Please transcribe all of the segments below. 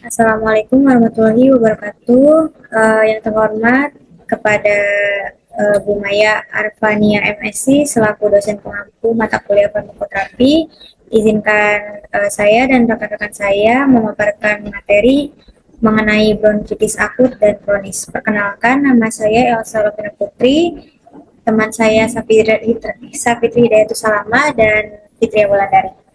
Assalamualaikum warahmatullahi wabarakatuh. Yang terhormat kepada Bu Maya Arfania MSc selaku dosen pengampu mata kuliah farmakoterapi, izinkan saya dan rekan-rekan saya memaparkan materi mengenai bronkitis akut dan kronis. Perkenalkan, nama saya Elsa Lovina Putri, teman saya Safitri Hidayatus Salama dan Fitria Wulandari.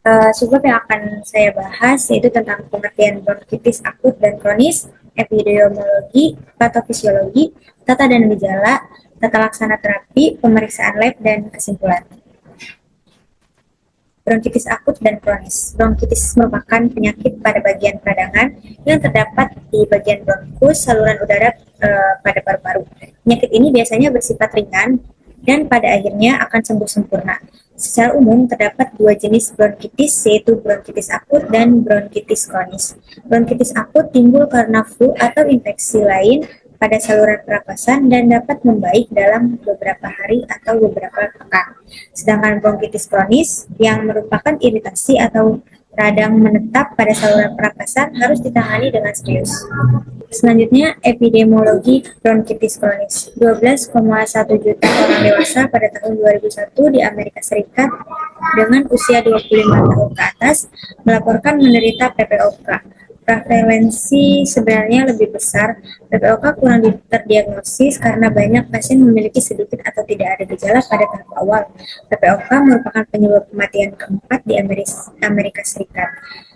Subbab yang akan saya bahas yaitu tentang pengertian bronkitis akut dan kronis, epidemiologi, patofisiologi, tata dan gejala, tata laksana terapi, pemeriksaan lab, dan kesimpulan. Bronkitis akut dan kronis. Bronkitis merupakan penyakit pada bagian peradangan yang terdapat di bagian bronkus saluran udara pada paru-paru. Penyakit ini biasanya bersifat ringan dan pada akhirnya akan sembuh sempurna. Secara umum terdapat dua jenis bronkitis, yaitu bronkitis akut dan bronkitis kronis. Bronkitis akut timbul karena flu atau infeksi lain pada saluran pernapasan dan dapat membaik dalam beberapa hari atau beberapa pekan. Sedangkan bronkitis kronis yang merupakan iritasi atau radang menetap pada saluran pernapasan harus ditangani dengan serius. Selanjutnya, epidemiologi bronkitis kronis. 12,1 juta orang dewasa pada tahun 2001 di Amerika Serikat dengan usia 25 tahun ke atas melaporkan menderita PPOK. Prevalensi sebenarnya lebih besar. PPOK kurang terdiagnosis karena banyak pasien memiliki sedikit atau tidak ada gejala pada tahap awal. PPOK merupakan penyebab kematian keempat di Amerika Serikat.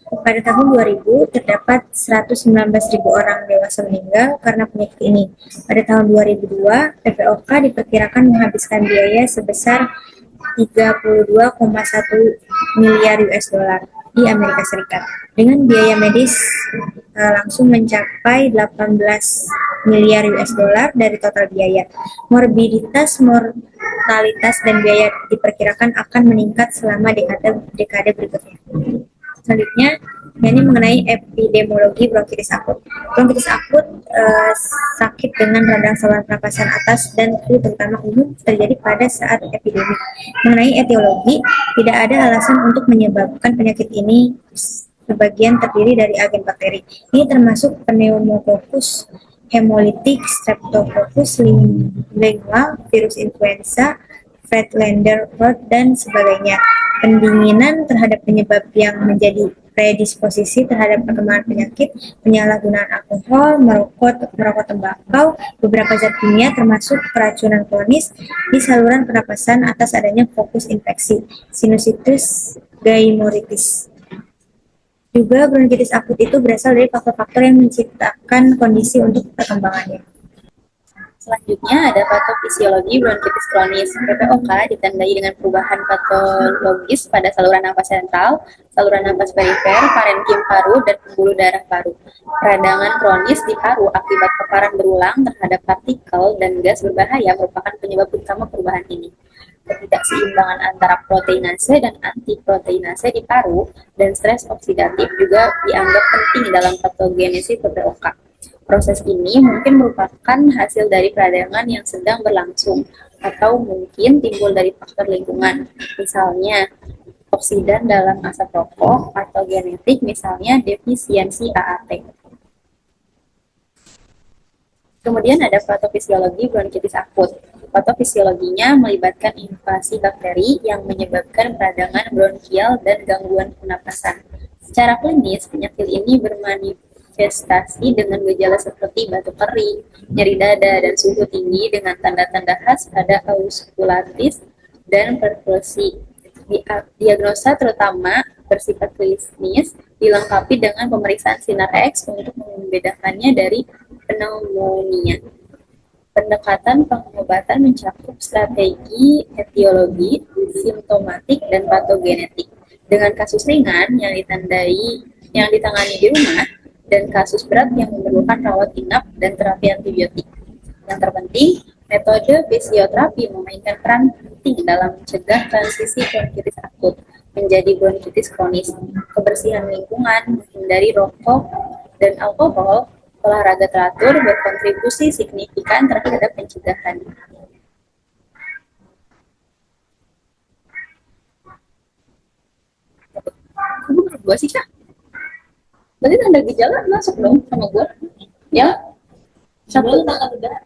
Pada tahun 2000, terdapat 119.000 orang dewasa meninggal karena penyakit ini. Pada tahun 2002, PPOK diperkirakan menghabiskan biaya sebesar 32,1 miliar US dollar di Amerika Serikat. Dengan biaya medis langsung mencapai 18 miliar US dollar dari total biaya. Morbiditas, mortalitas, dan biaya diperkirakan akan meningkat selama dekade berikutnya. Selanjutnya, ini mengenai epidemiologi bronkitis akut. Bronkitis akut sakit dengan radang saluran pernapasan atas dan flu terutama umum terjadi pada saat epidemi. Mengenai etiologi, tidak ada alasan untuk menyebabkan penyakit ini. Sebagian terdiri dari agen bakteri. Ini termasuk pneumococcus, hemolytic, streptococcus, lingual, virus influenza, Friedlander Hort, dan sebagainya. Pendinginan terhadap penyebab yang menjadi predisposisi terhadap perkembangan penyakit, penyalahgunaan alkohol, merokok tembakau, beberapa zat kimia termasuk keracunan kronis di saluran pernapasan atas adanya fokus infeksi, sinusitis gaimmoritis. Juga bronkitis akut itu berasal dari faktor-faktor yang menciptakan kondisi untuk perkembangannya. Selanjutnya ada patofisiologi bronkitis kronis. PPOK ditandai dengan perubahan patologis pada saluran nafas sentral, saluran nafas perifer, parenkim paru, dan pembuluh darah paru. Peradangan kronis di paru akibat paparan berulang terhadap partikel dan gas berbahaya merupakan penyebab utama perubahan ini. Ketidakseimbangan antara proteinase dan antiproteinase di paru dan stres oksidatif juga dianggap penting dalam patogenesis PPOK. Proses ini mungkin merupakan hasil dari peradangan yang sedang berlangsung atau mungkin timbul dari faktor lingkungan, misalnya oksidan dalam asap rokok atau genetik, misalnya defisiensi AAT. Kemudian ada patofisiologi bronkitis akut. Patofisiologinya melibatkan invasi bakteri yang menyebabkan peradangan bronkial dan gangguan pernapasan. Secara klinis, penyakit ini bermanifestasi dengan gejala seperti batuk kering, nyeri dada, dan suhu tinggi dengan tanda-tanda khas pada auskultatif dan perkusi. Diagnosa terutama bersifat klinis dilengkapi dengan pemeriksaan sinar X untuk membedakannya dari pneumonia. Pendekatan pengobatan mencakup strategi etiologi, simptomatik, dan patogenetik. Dengan kasus ringan yang ditangani di rumah dan kasus berat yang memerlukan rawat inap dan terapi antibiotik. Yang terpenting, metode fisioterapi memainkan peran penting dalam mencegah transisi bronkitis akut menjadi bronkitis kronis. Kebersihan lingkungan, menghindari rokok dan alkohol, olahraga teratur berkontribusi signifikan terhadap pencegahan. Gue berdua sih, Kak. Berarti tanda gejala masuk dong sama gue. Ya, satu tanda gejala.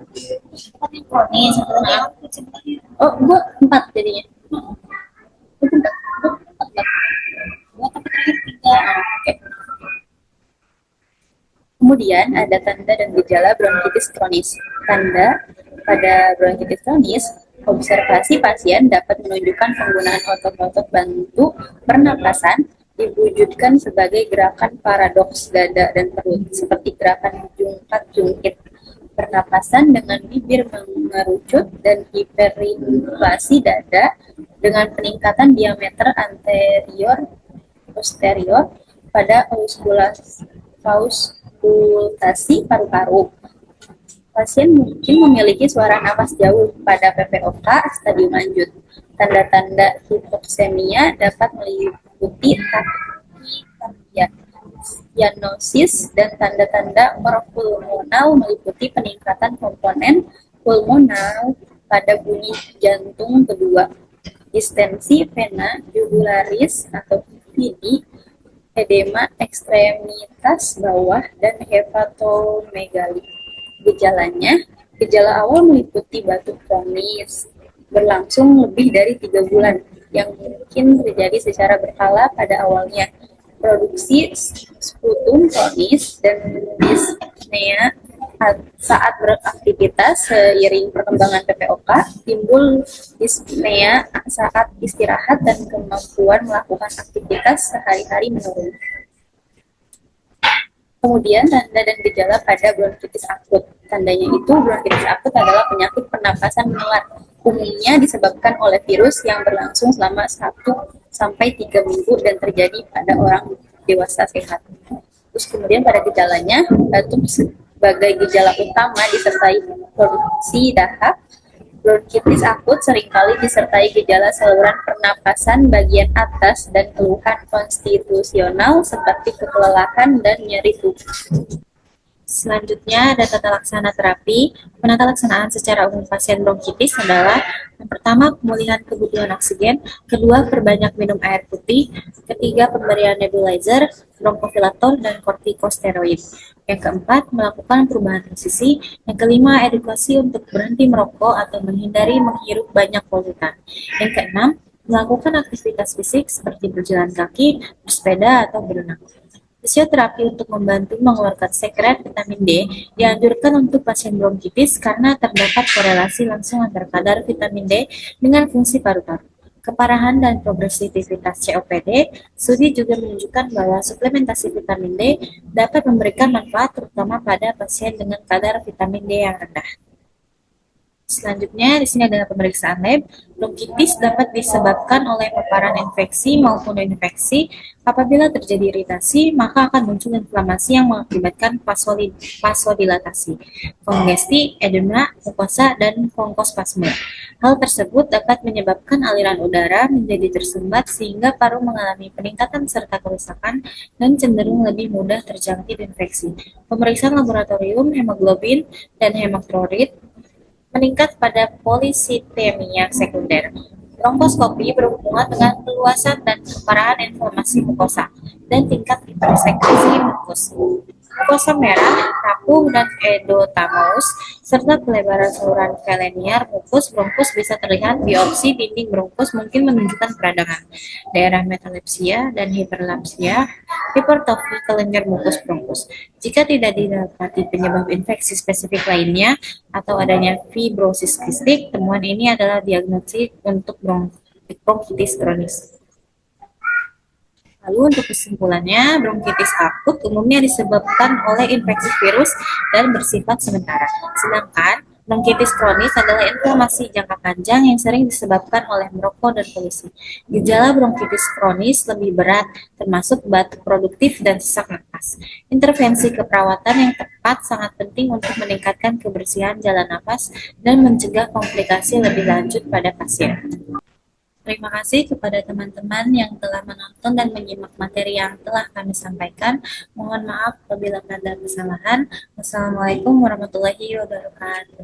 Satu yang kronis, satu lagi yang akut sebenarnya. Oh, gue 4 jadinya. Gue 4. Gua tapi terakhir 3. Oke. Kemudian ada tanda dan gejala bronkitis kronis. Tanda pada bronkitis kronis, observasi pasien dapat menunjukkan penggunaan otot-otot bantu pernapasan diwujudkan sebagai gerakan paradoks dada dan perut, seperti gerakan jungkat-jungkit pernapasan dengan bibir mengerucut dan hiperinflasi dada dengan peningkatan diameter anterior posterior pada auskultasi paru-paru. Pasien mungkin memiliki suara napas jauh pada PPOK stadium lanjut. Tanda-tanda hipoksemia dapat meliputi takikardia, cyanosis, dan tanda-tanda orpulmonal meliputi peningkatan komponen pulmonal pada bunyi jantung kedua, distensi vena jugularis atau VD, edema ekstremitas bawah, dan hepatomegali. Gejalanya, gejala awal meliputi batuk kronis berlangsung lebih dari 3 bulan yang mungkin terjadi secara berkala pada awalnya. Produksi sputum kronis dan dyspnea saat beraktivitas seiring perkembangan PPOK, timbul dyspnea saat istirahat dan kemampuan melakukan aktivitas sehari-hari menurun. Kemudian tanda dan gejala pada bronkitis akut. Tandanya itu bronkitis akut adalah penyakit pernapasan menular. Umumnya disebabkan oleh virus yang berlangsung selama 1-3 minggu dan terjadi pada orang dewasa sehat. Terus kemudian pada gejalanya, batuk sebagai gejala utama disertai produksi dahak. Bronkitis akut seringkali disertai gejala saluran pernapasan bagian atas dan keluhan konstitusional seperti kelelahan dan nyeri tubuh. Selanjutnya ada tata laksana terapi. Penata laksanaan secara umum pasien bronkitis adalah yang pertama pemulihan kebutuhan oksigen, kedua perbanyak minum air putih, ketiga pemberian nebulizer, bronkofilator, dan kortikosteroid. Yang keempat melakukan perubahan posisi. Yang kelima edukasi untuk berhenti merokok atau menghindari menghirup banyak polutan. Yang keenam melakukan aktivitas fisik seperti berjalan kaki, bersepeda, atau berenang. Fisioterapi untuk membantu mengeluarkan sekret vitamin D dianjurkan untuk pasien bronkitis karena terdapat korelasi langsung antara kadar vitamin D dengan fungsi paru-paru. Keparahan dan progresivitas COPD, studi juga menunjukkan bahwa suplementasi vitamin D dapat memberikan manfaat terutama pada pasien dengan kadar vitamin D yang rendah. Selanjutnya, di sini adalah pemeriksaan lab. Bronkitis dapat disebabkan oleh paparan infeksi maupun infeksi. Apabila terjadi iritasi, maka akan muncul inflamasi yang mengakibatkan vasodilatasi, kongesti, edema, mukosa, dan bronkospasme. Hal tersebut dapat menyebabkan aliran udara menjadi tersumbat sehingga paru mengalami peningkatan serta kerusakan dan cenderung lebih mudah terjangkit infeksi. Pemeriksaan laboratorium hemoglobin dan hematokrit meningkat pada polisitemia sekunder. Bronkoskopi berhubungan dengan keluasan dan keparahan inflamasi mukosa dan tingkat hipersekresi mukus. Mukosa merah, rapuh, dan edotamus, serta pelebaran saluran veleniar mukus bronkus bisa terlihat. Biopsi dinding bronkus mungkin menunjukkan peradangan, daerah metalepsia dan hiperlapsia, hipertrofi kelenjar mukus bronkus. Jika tidak didapati penyebab infeksi spesifik lainnya atau adanya fibrosis kistik, temuan ini adalah diagnosis untuk bronkitis kronis. Lalu untuk kesimpulannya, bronkitis akut umumnya disebabkan oleh infeksi virus dan bersifat sementara. Sedangkan bronkitis kronis adalah inflamasi jangka panjang yang sering disebabkan oleh merokok dan polusi. Gejala bronkitis kronis lebih berat, termasuk batuk produktif dan sesak napas. Intervensi keperawatan yang tepat sangat penting untuk meningkatkan kebersihan jalan napas dan mencegah komplikasi lebih lanjut pada pasien. Terima kasih kepada teman-teman yang telah menonton dan menyimak materi yang telah kami sampaikan. Mohon maaf apabila ada kesalahan. Wassalamualaikum warahmatullahi wabarakatuh.